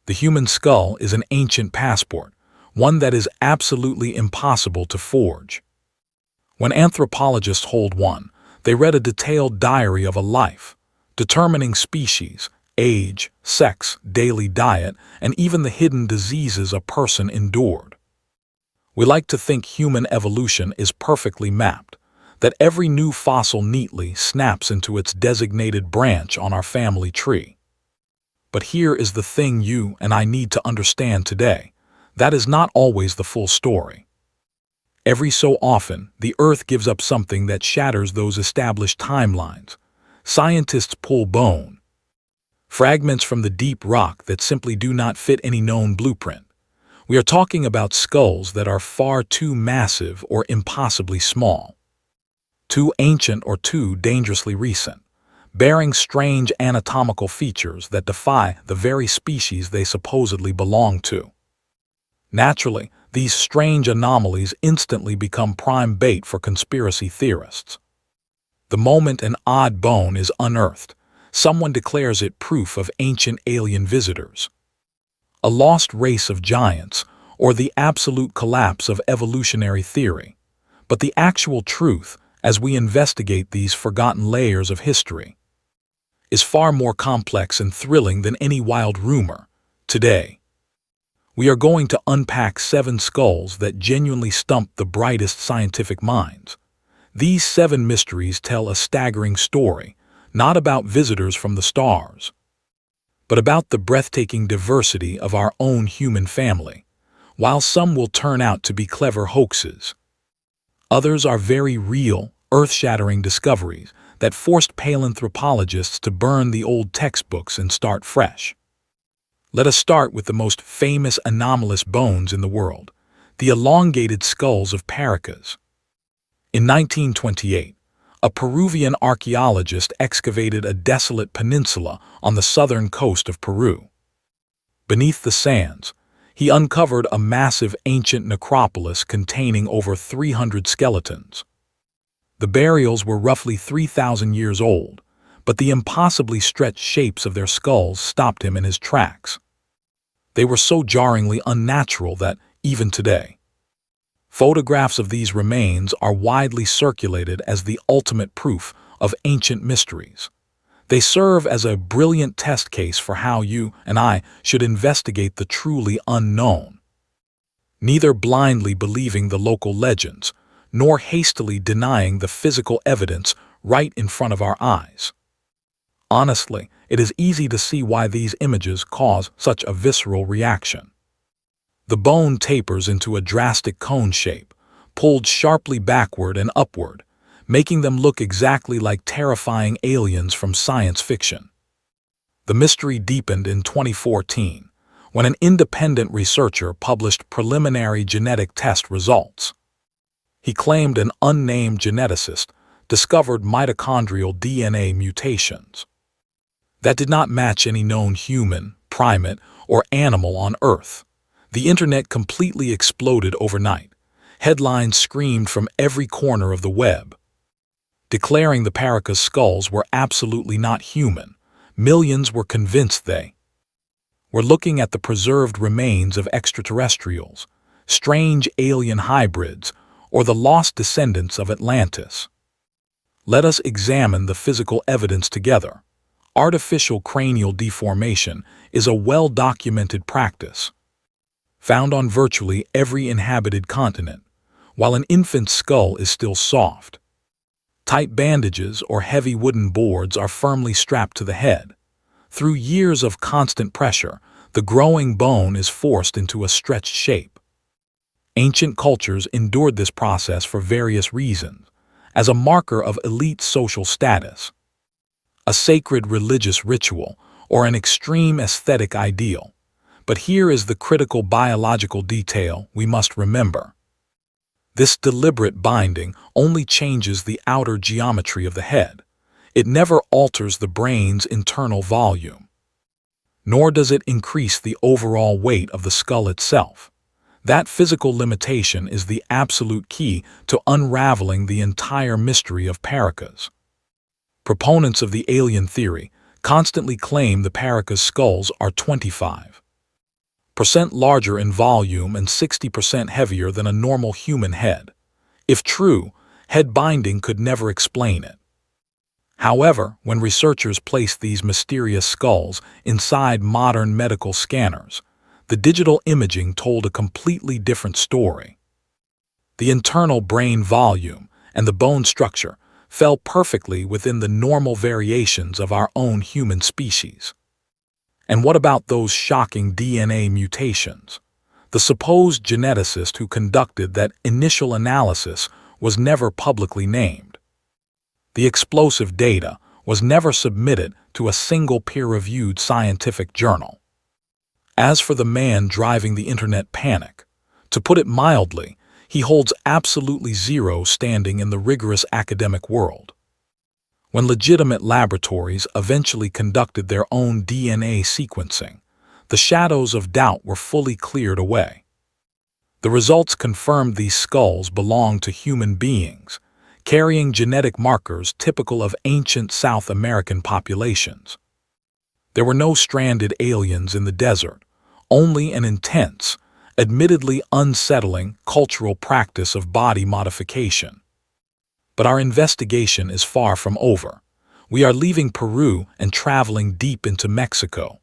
The human skull is an ancient passport, one that is absolutely impossible to forge. When anthropologists hold one, they read a detailed diary of a life, determining species, age, sex, daily diet, and even the hidden diseases a person endured. We like to think human evolution is perfectly mapped, that every new fossil neatly snaps into its designated branch on our family tree. But here is the thing you and I need to understand today. That is not always the full story. Every so often, the Earth gives up something that shatters those established timelines. Scientists pull bone, fragments from the deep rock that simply do not fit any known blueprint. We are talking about skulls that are far too massive or impossibly small, too ancient or too dangerously recent, bearing strange anatomical features that defy the very species they supposedly belong to. Naturally, these strange anomalies instantly become prime bait for conspiracy theorists. The moment an odd bone is unearthed, someone declares it proof of ancient alien visitors, a lost race of giants, or the absolute collapse of evolutionary theory. But the actual truth, as we investigate these forgotten layers of history, is far more complex and thrilling than any wild rumor. Today, we are going to unpack 7 skulls that genuinely stumped the brightest scientific minds. These 7 mysteries tell a staggering story, not about visitors from the stars, but about the breathtaking diversity of our own human family. While some will turn out to be clever hoaxes, others are very real, earth-shattering discoveries that forced paleoanthropologists to burn the old textbooks and start fresh. Let us start with the most famous anomalous bones in the world, the elongated skulls of Paracas. In 1928, a Peruvian archaeologist excavated a desolate peninsula on the southern coast of Peru. Beneath the sands, he uncovered a massive ancient necropolis containing over 300 skeletons. The burials were roughly 3,000 years old, but the impossibly stretched shapes of their skulls stopped him in his tracks. They were so jarringly unnatural that, even today, photographs of these remains are widely circulated as the ultimate proof of ancient mysteries. They serve as a brilliant test case for how you and I should investigate the truly unknown, neither blindly believing the local legends, nor hastily denying the physical evidence right in front of our eyes. Honestly, it is easy to see why these images cause such a visceral reaction. The bone tapers into a drastic cone shape, pulled sharply backward and upward, making them look exactly like terrifying aliens from science fiction. The mystery deepened in 2014, when an independent researcher published preliminary genetic test results. He claimed an unnamed geneticist discovered mitochondrial DNA mutations that did not match any known human, primate, or animal on Earth. The internet completely exploded overnight. Headlines screamed from every corner of the web, declaring the Paracas skulls were absolutely not human. Millions were convinced they were looking at the preserved remains of extraterrestrials, strange alien hybrids, or the lost descendants of Atlantis. Let us examine the physical evidence together. Artificial cranial deformation is a well-documented practice, found on virtually every inhabited continent. While an infant's skull is still soft, tight bandages or heavy wooden boards are firmly strapped to the head. Through years of constant pressure, the growing bone is forced into a stretched shape. Ancient cultures endured this process for various reasons, as a marker of elite social status, a sacred religious ritual, or an extreme aesthetic ideal. But here is the critical biological detail we must remember. This deliberate binding only changes the outer geometry of the head. It never alters the brain's internal volume, nor does it increase the overall weight of the skull itself. That physical limitation is the absolute key to unraveling the entire mystery of Paracas. Proponents of the alien theory constantly claim the Paracas skulls are 25 percent larger in volume and 60% heavier than a normal human head. If true, head binding could never explain it. However, when researchers placed these mysterious skulls inside modern medical scanners, the digital imaging told a completely different story. The internal brain volume and the bone structure fell perfectly within the normal variations of our own human species. And what about those shocking DNA mutations? The supposed geneticist who conducted that initial analysis was never publicly named. The explosive data was never submitted to a single peer-reviewed scientific journal. As for the man driving the internet panic, to put it mildly, he holds absolutely zero standing in the rigorous academic world. When legitimate laboratories eventually conducted their own DNA sequencing, the shadows of doubt were fully cleared away. The results confirmed these skulls belonged to human beings, carrying genetic markers typical of ancient South American populations. There were no stranded aliens in the desert, only an intense, admittedly unsettling cultural practice of body modification. But our investigation is far from over. We are leaving Peru and traveling deep into Mexico,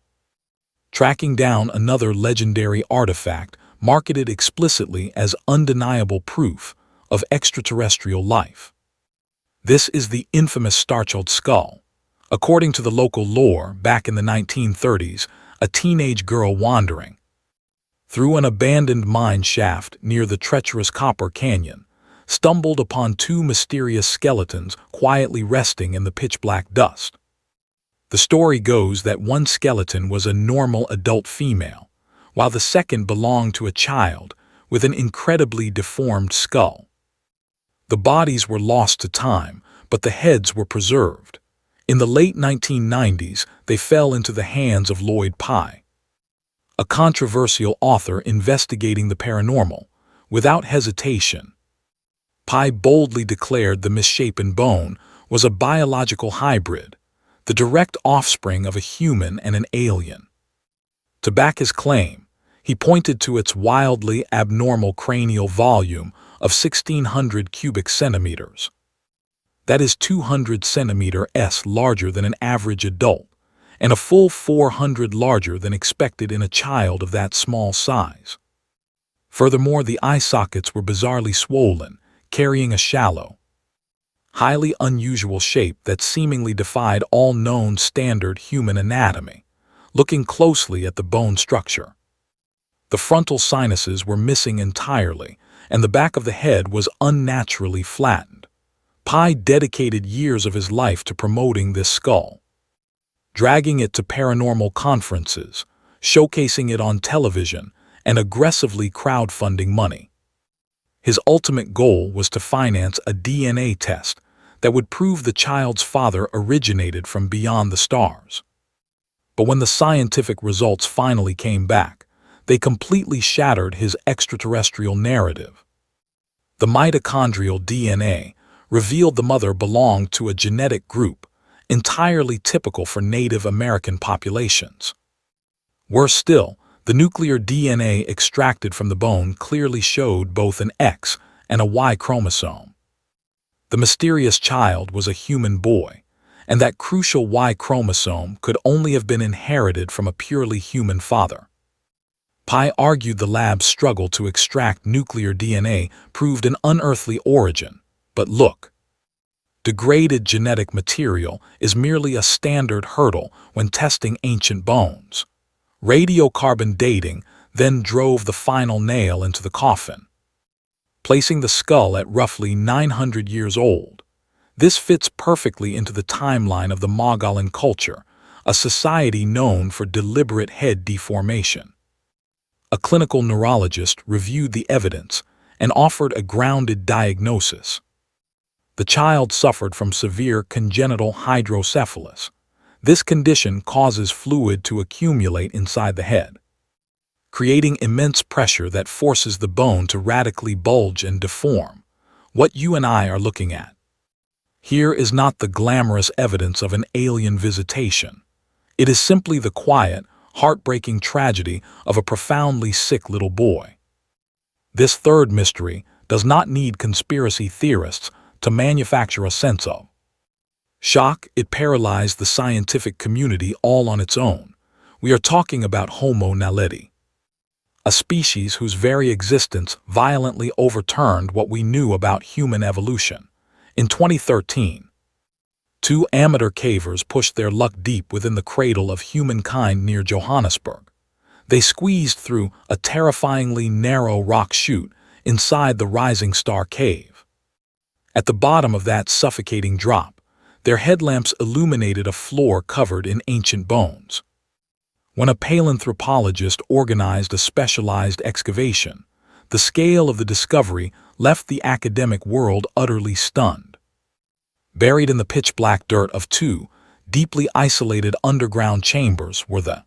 tracking down another legendary artifact marketed explicitly as undeniable proof of extraterrestrial life. This is the infamous Starchild skull. According to the local lore, back in the 1930s, a teenage girl wandering through an abandoned mine shaft near the treacherous Copper Canyon stumbled upon two mysterious skeletons quietly resting in the pitch-black dust. The story goes that one skeleton was a normal adult female, while the second belonged to a child with an incredibly deformed skull. The bodies were lost to time, but the heads were preserved. In the late 1990s, they fell into the hands of Lloyd Pye, a controversial author investigating the paranormal. Without hesitation, Pye boldly declared the misshapen bone was a biological hybrid, the direct offspring of a human and an alien. To back his claim, he pointed to its wildly abnormal cranial volume of 1,600 cubic centimeters. That is 200 centimeters larger than an average adult, and a full 400 larger than expected in a child of that small size. Furthermore, the eye sockets were bizarrely swollen, carrying a shallow, highly unusual shape that seemingly defied all known standard human anatomy. Looking closely at the bone structure, the frontal sinuses were missing entirely, and the back of the head was unnaturally flattened. Pye dedicated years of his life to promoting this skull, dragging it to paranormal conferences, showcasing it on television, and aggressively crowdfunding money. His ultimate goal was to finance a DNA test that would prove the child's father originated from beyond the stars. But when the scientific results finally came back, they completely shattered his extraterrestrial narrative. The mitochondrial DNA revealed the mother belonged to a genetic group entirely typical for Native American populations. Worse still, the nuclear DNA extracted from the bone clearly showed both an X and a Y chromosome. The mysterious child was a human boy, and that crucial Y chromosome could only have been inherited from a purely human father. Pye argued the lab's struggle to extract nuclear DNA proved an unearthly origin, but look, degraded genetic material is merely a standard hurdle when testing ancient bones. Radiocarbon dating then drove the final nail into the coffin, placing the skull at roughly 900 years old. This fits perfectly into the timeline of the Mogollon culture, a society known for deliberate head deformation. A clinical neurologist reviewed the evidence and offered a grounded diagnosis. The child suffered from severe congenital hydrocephalus. This condition causes fluid to accumulate inside the head, creating immense pressure that forces the bone to radically bulge and deform. What you and I are looking at here is not the glamorous evidence of an alien visitation. It is simply the quiet, heartbreaking tragedy of a profoundly sick little boy. This third mystery does not need conspiracy theorists to manufacture a sense of shock. It paralyzed the scientific community all on its own. We are talking about Homo naledi, a species whose very existence violently overturned what we knew about human evolution. In 2013, two amateur cavers pushed their luck deep within the cradle of humankind near Johannesburg. They squeezed through a terrifyingly narrow rock chute inside the Rising Star Cave. At the bottom of that suffocating drop, their headlamps illuminated a floor covered in ancient bones. When a paleontologist organized a specialized excavation, the scale of the discovery left the academic world utterly stunned. Buried in the pitch-black dirt of two deeply isolated underground chambers were the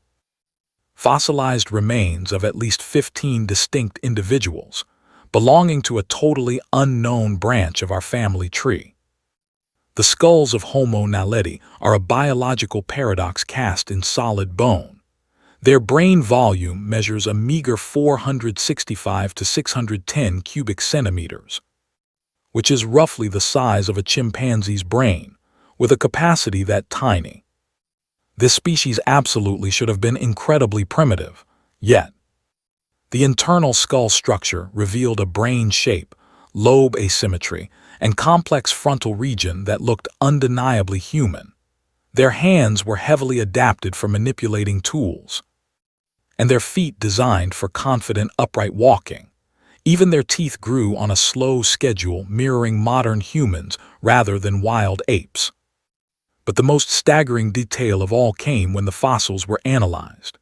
fossilized remains of at least 15 distinct individuals, belonging to a totally unknown branch of our family tree. The skulls of Homo naledi are a biological paradox cast in solid bone. Their brain volume measures a meager 465 to 610 cubic centimeters, which is roughly the size of a chimpanzee's brain, with a capacity that tiny. This species absolutely should have been incredibly primitive, yet the internal skull structure revealed a brain shape, lobe asymmetry, and complex frontal region that looked undeniably human. Their hands were heavily adapted for manipulating tools, and their feet designed for confident upright walking. Even their teeth grew on a slow schedule, mirroring modern humans rather than wild apes. But the most staggering detail of all came when the fossils were analyzed.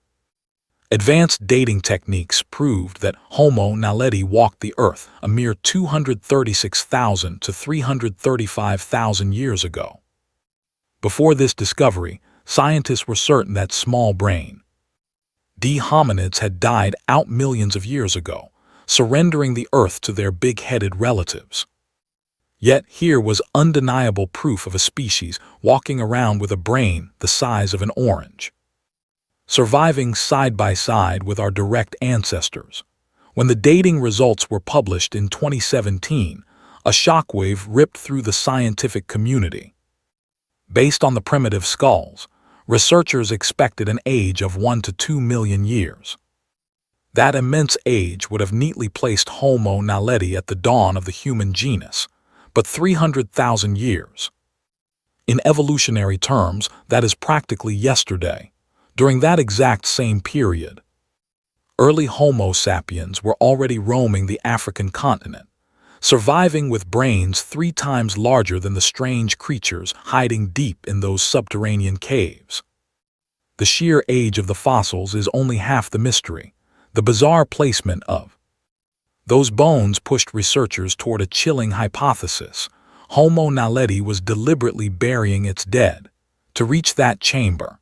Advanced dating techniques proved that Homo naledi walked the Earth a mere 236,000 to 335,000 years ago. Before this discovery, scientists were certain that small-brained hominids had died out millions of years ago, surrendering the Earth to their big-headed relatives. Yet here was undeniable proof of a species walking around with a brain the size of an orange, surviving side by side with our direct ancestors. When the dating results were published in 2017, a shockwave ripped through the scientific community. Based on the primitive skulls, researchers expected an age of 1 to 2 million years. That immense age would have neatly placed Homo naledi at the dawn of the human genus, but 300,000 years. In evolutionary terms, that is practically yesterday. During that exact same period, early Homo sapiens were already roaming the African continent, surviving with brains 3 times larger than the strange creatures hiding deep in those subterranean caves. The sheer age of the fossils is only half the mystery. The bizarre placement of those bones pushed researchers toward a chilling hypothesis. Homo naledi was deliberately burying its dead. To reach that chamber,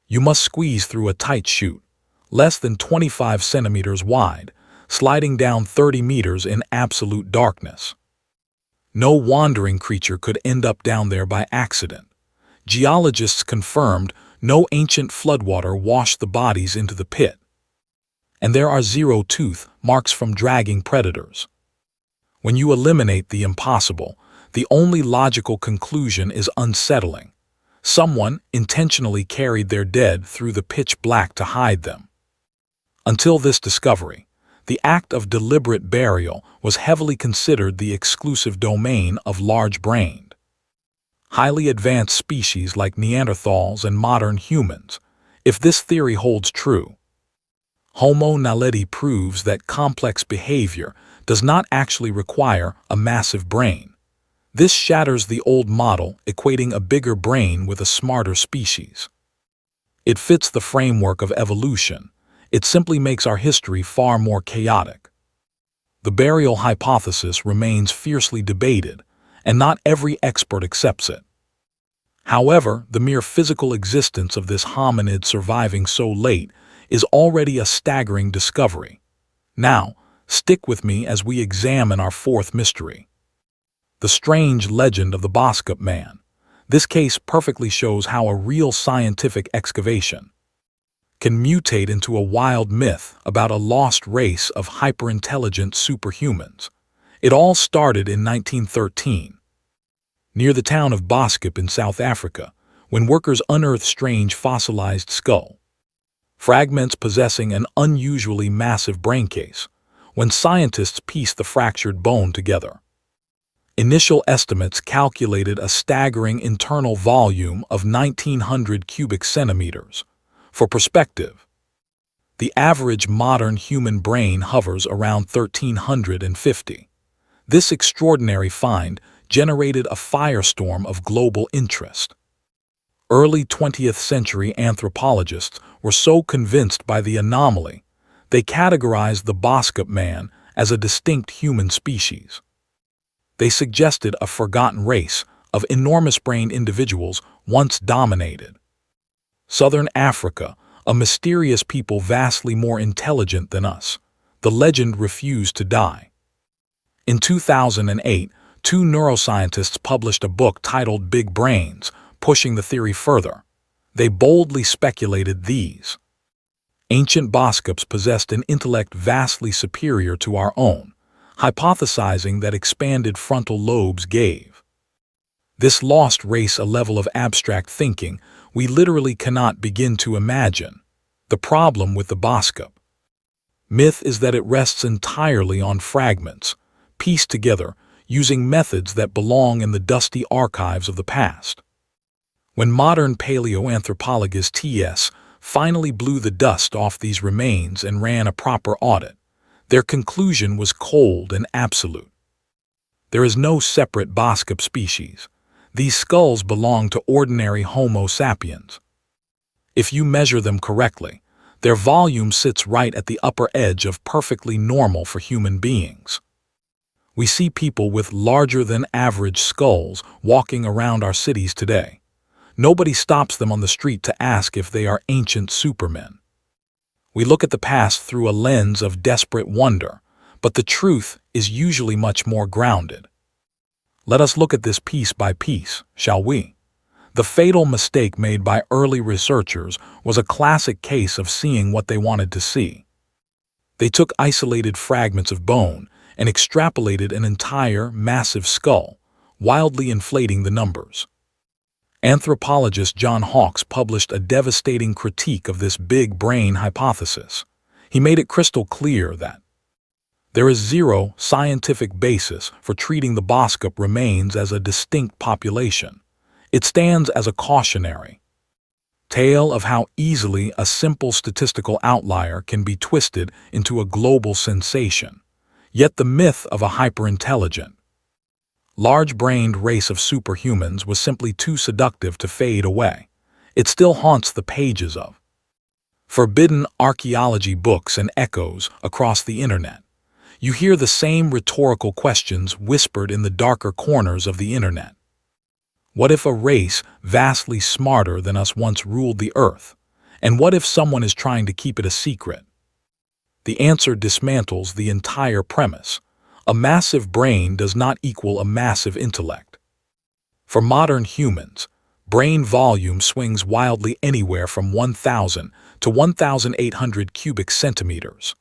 you must squeeze through a tight chute, less than 25 centimeters wide, sliding down 30 meters in absolute darkness. No wandering creature could end up down there by accident. Geologists confirmed no ancient floodwater washed the bodies into the pit, and there are 0 tooth marks from dragging predators. When you eliminate the impossible, the only logical conclusion is unsettling. Someone intentionally carried their dead through the pitch black to hide them. Until this discovery, the act of deliberate burial was heavily considered the exclusive domain of large-brained, highly advanced species like Neanderthals and modern humans. If this theory holds true, Homo naledi proves that complex behavior does not actually require a massive brain. This shatters the old model equating a bigger brain with a smarter species. It fits the framework of evolution. It simply makes our history far more chaotic. The burial hypothesis remains fiercely debated, and not every expert accepts it. However, the mere physical existence of this hominid surviving so late is already a staggering discovery. Now, stick with me as we examine our fourth mystery: the strange legend of the Boskop Man. This case perfectly shows how a real scientific excavation can mutate into a wild myth about a lost race of hyper-intelligent superhumans. It all started in 1913, near the town of Boskop in South Africa, when workers unearthed strange fossilized skull fragments possessing an unusually massive brain case. When scientists pieced the fractured bone together, initial estimates calculated a staggering internal volume of 1,900 cubic centimeters. For perspective, the average modern human brain hovers around 1,350. This extraordinary find generated a firestorm of global interest. Early 20th century anthropologists were so convinced by the anomaly, they categorized the Boskop Man as a distinct human species. They suggested a forgotten race of enormous-brained individuals once dominated Southern Africa, a mysterious people vastly more intelligent than us. The legend refused to die. In 2008, two neuroscientists published a book titled Big Brains, pushing the theory further. They boldly speculated these ancient Boskops possessed an intellect vastly superior to our own, hypothesizing that expanded frontal lobes gave this lost race a level of abstract thinking we literally cannot begin to imagine. The problem with the Boskop myth is that it rests entirely on fragments, pieced together using methods that belong in the dusty archives of the past. When modern paleoanthropologists T.S. finally blew the dust off these remains and ran a proper audit, their conclusion was cold and absolute. There is no separate Boskop species. These skulls belong to ordinary Homo sapiens. If you measure them correctly, their volume sits right at the upper edge of perfectly normal for human beings. We see people with larger-than-average skulls walking around our cities today. Nobody stops them on the street to ask if they are ancient supermen. We look at the past through a lens of desperate wonder, but the truth is usually much more grounded. Let us look at this piece by piece, shall we? The fatal mistake made by early researchers was a classic case of seeing what they wanted to see. They took isolated fragments of bone and extrapolated an entire, massive skull, wildly inflating the numbers. Anthropologist John Hawkes published a devastating critique of this big brain hypothesis. He made it crystal clear that there is zero scientific basis for treating the Boskop remains as a distinct population. It stands as a cautionary tale of how easily a simple statistical outlier can be twisted into a global sensation. Yet the myth of a hyper-intelligent, large-brained race of superhumans was simply too seductive to fade away. It still haunts the pages of forbidden archaeology books and echoes across the internet. You hear the same rhetorical questions whispered in the darker corners of the internet. What if a race vastly smarter than us once ruled the earth? And what if someone is trying to keep it a secret? The answer dismantles the entire premise. A massive brain does not equal a massive intellect. For modern humans, brain volume swings wildly anywhere from 1,000 to 1,800 cubic centimeters.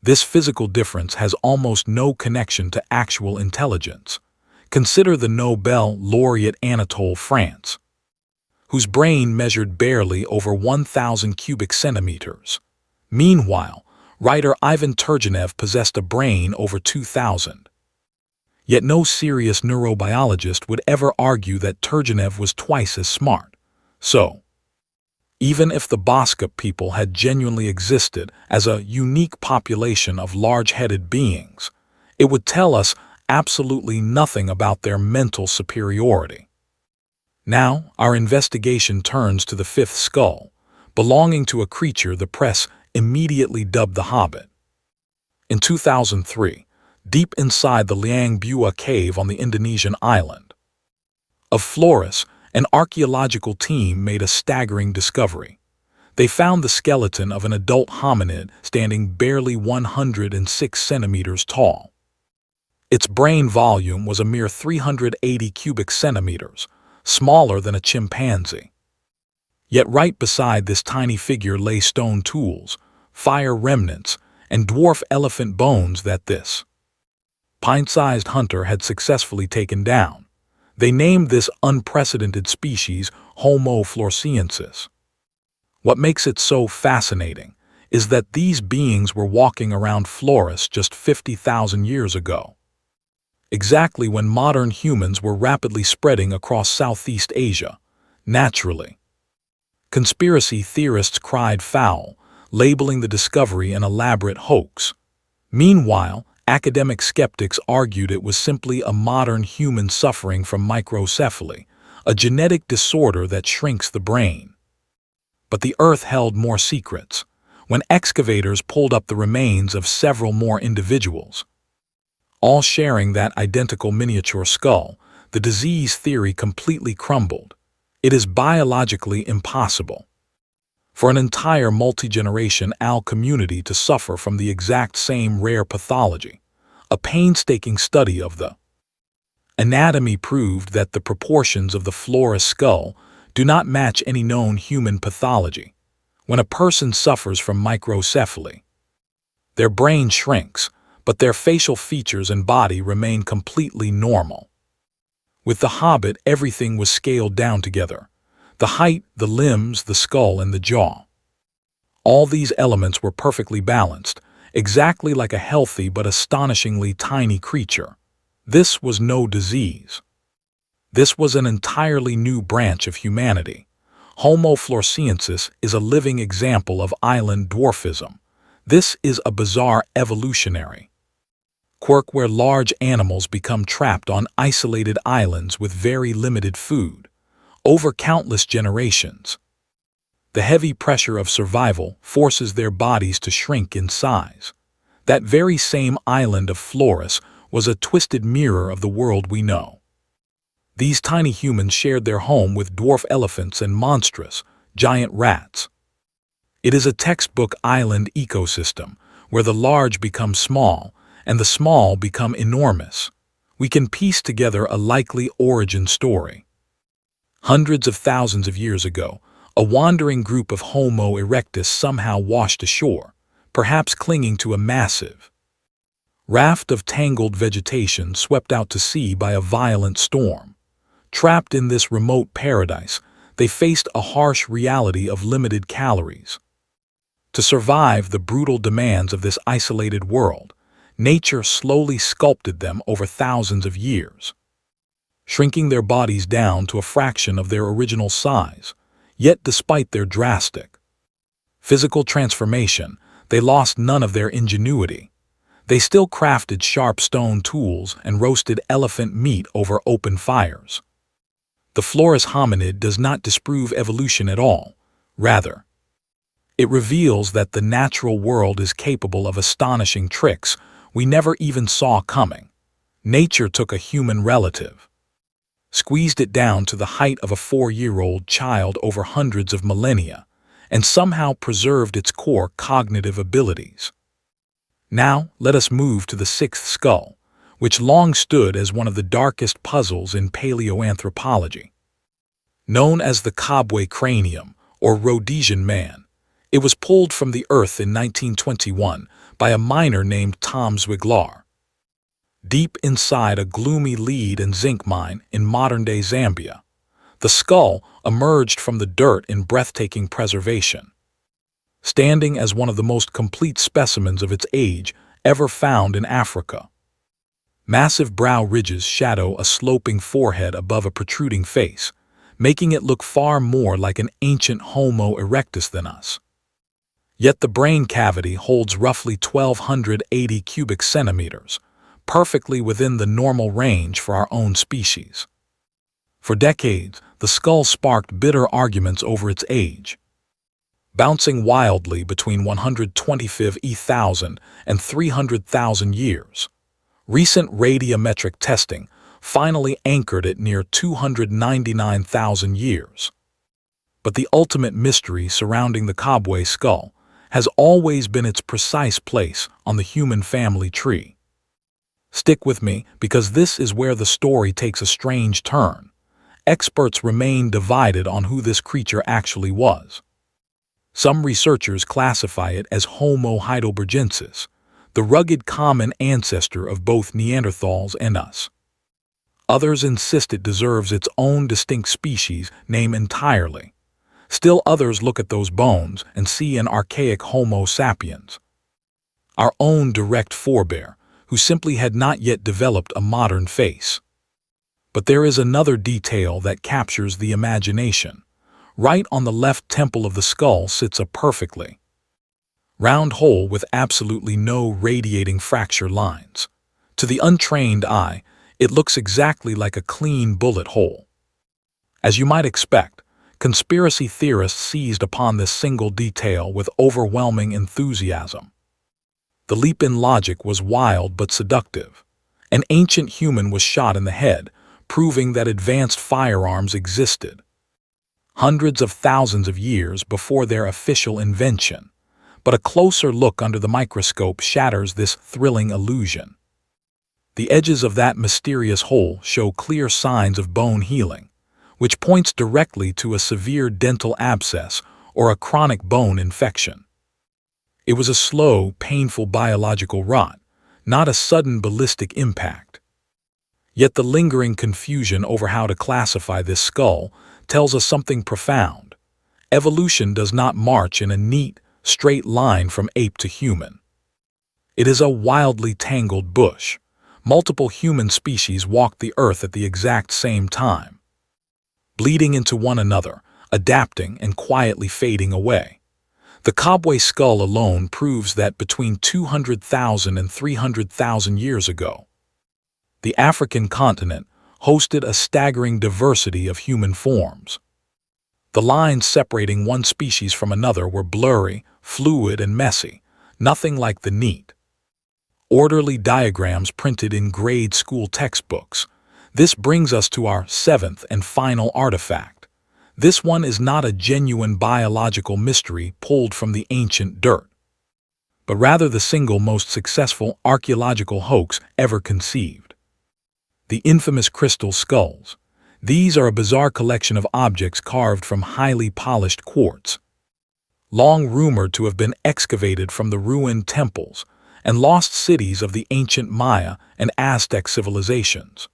This physical difference has almost no connection to actual intelligence. Consider the Nobel laureate Anatole France, whose brain measured barely over 1,000 cubic centimeters. Meanwhile, writer Ivan Turgenev possessed a brain over 2,000. Yet no serious neurobiologist would ever argue that Turgenev was twice as smart. So, even if the Boskop people had genuinely existed as a unique population of large-headed beings, it would tell us absolutely nothing about their mental superiority. Now, our investigation turns to the fifth skull, belonging to a creature the press immediately dubbed the Hobbit. In 2003, deep inside the Liang Bua cave on the Indonesian island of Flores, an archaeological team made a staggering discovery. They found the skeleton of an adult hominid standing barely 106 centimeters tall. Its brain volume was a mere 380 cubic centimeters, smaller than a chimpanzee. Yet right beside this tiny figure lay stone tools, fire remnants, and dwarf elephant bones that this pint-sized hunter had successfully taken down. They named this unprecedented species Homo floresiensis. What makes it so fascinating is that these beings were walking around Flores just 50,000 years ago, exactly when modern humans were rapidly spreading across Southeast Asia, naturally. Conspiracy theorists cried foul, labeling the discovery an elaborate hoax. Meanwhile, academic skeptics argued it was simply a modern human suffering from microcephaly, a genetic disorder that shrinks the brain. But the Earth held more secrets. When excavators pulled up the remains of several more individuals, all sharing that identical miniature skull, the disease theory completely crumbled. It is biologically impossible for an entire multi-generation owl community to suffer from the exact same rare pathology. A painstaking study of the anatomy proved that the proportions of the Flores skull do not match any known human pathology. When a person suffers from microcephaly, their brain shrinks, but their facial features and body remain completely normal. With the Hobbit, everything was scaled down together. The height, the limbs, the skull, and the jaw. All these elements were perfectly balanced, exactly like a healthy but astonishingly tiny creature. This was no disease. This was an entirely new branch of humanity. Homo floresiensis is a living example of island dwarfism. This is a bizarre evolutionary quirk where large animals become trapped on isolated islands with very limited food. Over countless generations, the heavy pressure of survival forces their bodies to shrink in size. That very same island of Flores was a twisted mirror of the world we know. These tiny humans shared their home with dwarf elephants and monstrous, giant rats. It is a textbook island ecosystem, where the large become small and the small become enormous. We can piece together a likely origin story. Hundreds of thousands of years ago, a wandering group of Homo erectus somehow washed ashore, perhaps clinging to a massive raft of tangled vegetation swept out to sea by a violent storm. Trapped in this remote paradise, they faced a harsh reality of limited calories. To survive the brutal demands of this isolated world, nature slowly sculpted them over thousands of years, shrinking their bodies down to a fraction of their original size. Yet despite their drastic physical transformation, they lost none of their ingenuity. They still crafted sharp stone tools and roasted elephant meat over open fires. The Flores hominid does not disprove evolution at all. Rather, it reveals that the natural world is capable of astonishing tricks we never even saw coming. Nature took a human relative, squeezed it down to the height of a 4-year-old child over hundreds of millennia, and somehow preserved its core cognitive abilities. Now, let us move to the sixth skull, which long stood as one of the darkest puzzles in paleoanthropology. Known as the Kabwe cranium, or Rhodesian man, it was pulled from the earth in 1921 by a miner named Tom Zwiglar. Deep inside a gloomy lead and zinc mine in modern-day Zambia, the skull emerged from the dirt in breathtaking preservation, standing as one of the most complete specimens of its age ever found in Africa. Massive brow ridges shadow a sloping forehead above a protruding face, making it look far more like an ancient Homo erectus than us. Yet the brain cavity holds roughly 1,280 cubic centimeters, perfectly within the normal range for our own species. For decades, the skull sparked bitter arguments over its age, bouncing wildly between 125,000 and 300,000 years. Recent radiometric testing finally anchored it near 299,000 years. But the ultimate mystery surrounding the Kabwe skull has always been its precise place on the human family tree. Stick with me, because this is where the story takes a strange turn. experts remain divided on who this creature actually was. Some researchers classify it as Homo heidelbergensis, the rugged common ancestor of both Neanderthals and us. Others insist it deserves its own distinct species name entirely. Still others look at those bones and see an archaic Homo sapiens, our own direct forebear, who simply had not yet developed a modern face. But there is another detail that captures the imagination. Right on the left temple of the skull sits a perfectly round hole with absolutely no radiating fracture lines. To the untrained eye, it looks exactly like a clean bullet hole. As you might expect, conspiracy theorists seized upon this single detail with overwhelming enthusiasm. The leap in logic was wild but seductive. An ancient human was shot in the head, proving that advanced firearms existed hundreds of thousands of years before their official invention. But a closer look under the microscope shatters this thrilling illusion. The edges of that mysterious hole show clear signs of bone healing, which points directly to a severe dental abscess or a chronic bone infection. It was a slow, painful biological rot, not a sudden ballistic impact. Yet the lingering confusion over how to classify this skull tells us something profound. Evolution does not march in a neat, straight line from ape to human. It is a wildly tangled bush. Multiple human species walked the earth at the exact same time, bleeding into one another, adapting and quietly fading away. The Kabwe skull alone proves that between 200,000 and 300,000 years ago, the African continent hosted a staggering diversity of human forms. The lines separating one species from another were blurry, fluid, and messy, nothing like the neat, orderly diagrams printed in grade school textbooks. This brings us to our seventh and final artifact. This one is not a genuine biological mystery pulled from the ancient dirt, but rather the single most successful archaeological hoax ever conceived. The infamous crystal skulls. These are a bizarre collection of objects carved from highly polished quartz, long rumored to have been excavated from the ruined temples and lost cities of the ancient Maya and Aztec civilizations.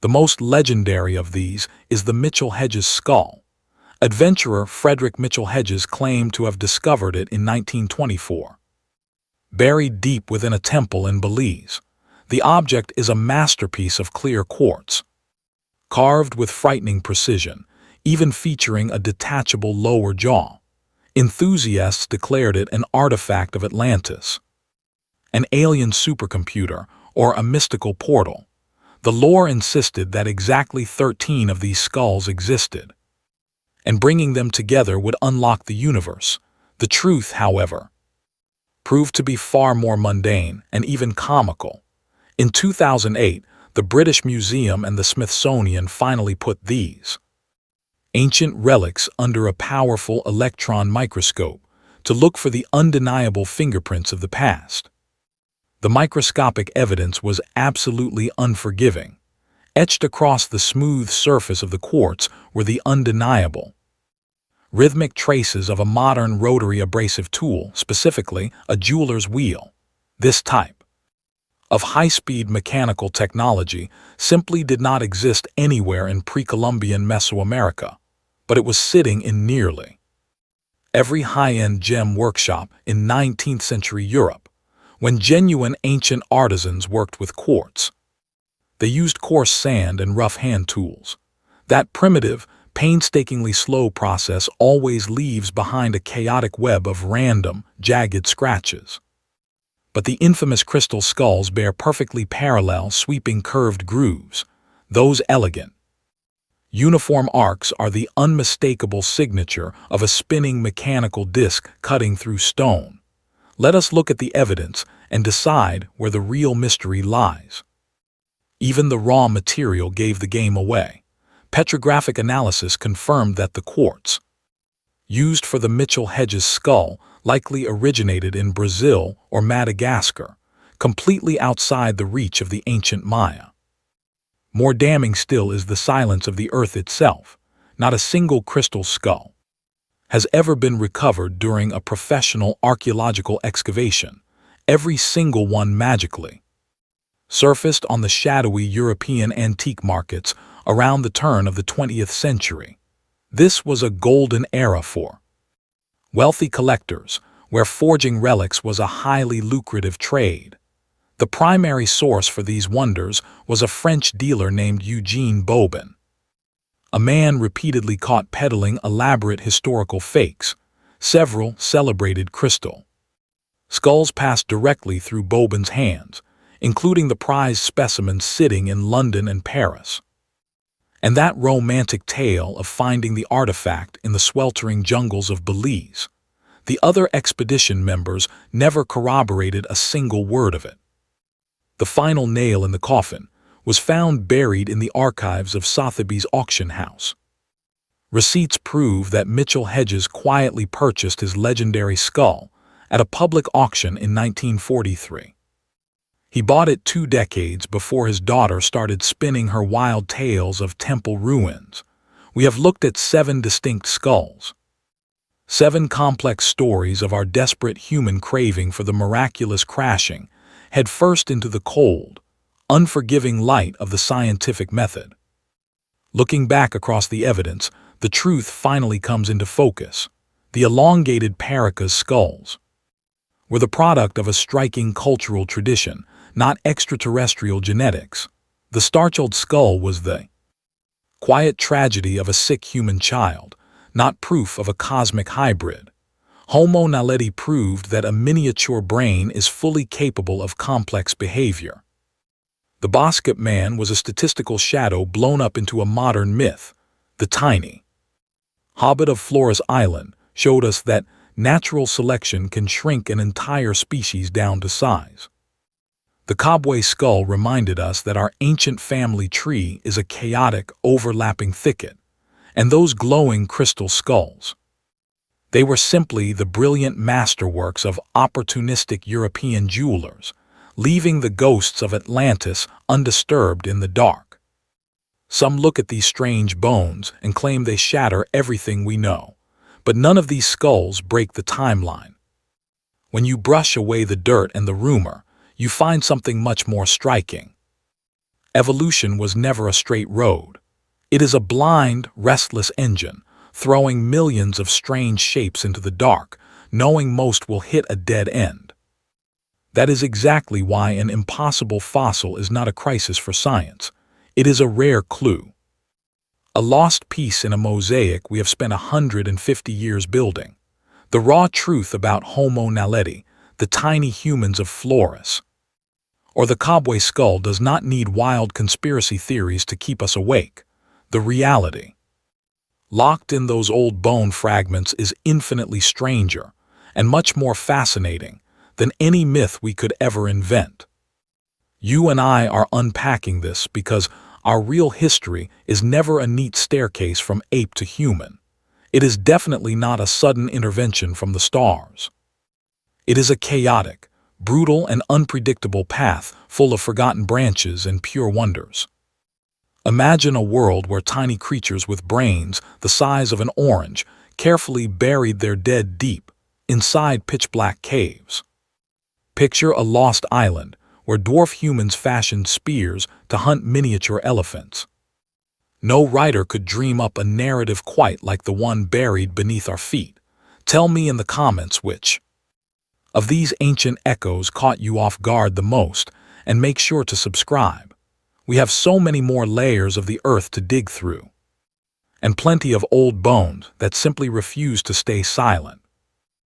The most legendary of these is the Mitchell-Hedges skull. Adventurer Frederick Mitchell-Hedges claimed to have discovered it in 1924. Buried deep within a temple in Belize, the object is a masterpiece of clear quartz, carved with frightening precision, even featuring a detachable lower jaw. Enthusiasts declared it an artifact of Atlantis, an alien supercomputer, or a mystical portal. The lore insisted that exactly 13 of these skulls existed, and bringing them together would unlock the universe. The truth, however, proved to be far more mundane and even comical. In 2008, the British Museum and the Smithsonian finally put these ancient relics under a powerful electron microscope to look for the undeniable fingerprints of the past. The microscopic evidence was absolutely unforgiving. Etched across the smooth surface of the quartz were the undeniable, rhythmic traces of a modern rotary abrasive tool, specifically a jeweler's wheel. This type of high-speed mechanical technology simply did not exist anywhere in pre-Columbian Mesoamerica, but it was sitting in nearly every high-end gem workshop in 19th century Europe. When genuine ancient artisans worked with quartz, they used coarse sand and rough hand tools. That primitive, painstakingly slow process always leaves behind a chaotic web of random, jagged scratches. But the infamous crystal skulls bear perfectly parallel, sweeping curved grooves. Those elegant, uniform arcs are the unmistakable signature of a spinning mechanical disc cutting through stone. Let us look at the evidence and decide where the real mystery lies. Even the raw material gave the game away. Petrographic analysis confirmed that the quartz used for the Mitchell-Hedges skull likely originated in Brazil or Madagascar, completely outside the reach of the ancient Maya. More damning still is the silence of the earth itself. Not a single crystal skull has ever been recovered during a professional archaeological excavation, every single one magically surfaced on the shadowy European antique markets around the turn of the 20th century. This was a golden era for wealthy collectors, where forging relics was a highly lucrative trade. The primary source for these wonders was a French dealer named Eugene Bobin, a man repeatedly caught peddling elaborate historical fakes. Several celebrated crystal skulls passed directly through Bobin's hands, including the prized specimens sitting in London and Paris. And that romantic tale of finding the artifact in the sweltering jungles of Belize. The other expedition members never corroborated a single word of it. The final nail in the coffin was found buried in the archives of Sotheby's auction house. Receipts prove that Mitchell Hedges quietly purchased his legendary skull at a public auction in 1943. He bought it 2 decades before his daughter started spinning her wild tales of temple ruins. We have looked at 7 distinct skulls. 7 complex stories of our desperate human craving for the miraculous crashing headfirst into the cold, unforgiving light of the scientific method. Looking back across the evidence, the truth finally comes into focus. The elongated Paracas skulls were the product of a striking cultural tradition, not extraterrestrial genetics. The Starchild skull was the quiet tragedy of a sick human child, not proof of a cosmic hybrid. Homo naledi proved that a miniature brain is fully capable of complex behavior. The Boskop Man was a statistical shadow blown up into a modern myth. The tiny Hobbit of Flores Island showed us that natural selection can shrink an entire species down to size. The Kabwe skull reminded us that our ancient family tree is a chaotic, overlapping thicket, and those glowing crystal skulls, they were simply the brilliant masterworks of opportunistic European jewelers, leaving the ghosts of Atlantis undisturbed in the dark. Some look at these strange bones and claim they shatter everything we know, but none of these skulls break the timeline. When you brush away the dirt and the rumor, you find something much more striking. Evolution was never a straight road. It is a blind, restless engine, throwing millions of strange shapes into the dark, knowing most will hit a dead end. That is exactly why an impossible fossil is not a crisis for science. It is a rare clue. A lost piece in a mosaic we have spent 150 years building. The raw truth about Homo naledi, the tiny humans of Flores, or the Kabwe skull does not need wild conspiracy theories to keep us awake. The reality locked in those old bone fragments is infinitely stranger and much more fascinating than any myth we could ever invent. You and I are unpacking this because our real history is never a neat staircase from ape to human. It is definitely not a sudden intervention from the stars. It is a chaotic, brutal, and unpredictable path full of forgotten branches and pure wonders. Imagine a world where tiny creatures with brains the size of an orange carefully buried their dead deep inside pitch-black caves. Picture a lost island where dwarf humans fashioned spears to hunt miniature elephants. No writer could dream up a narrative quite like the one buried beneath our feet. Tell me in the comments which of these ancient echoes caught you off guard the most, and make sure to subscribe. We have so many more layers of the earth to dig through, and plenty of old bones that simply refuse to stay silent.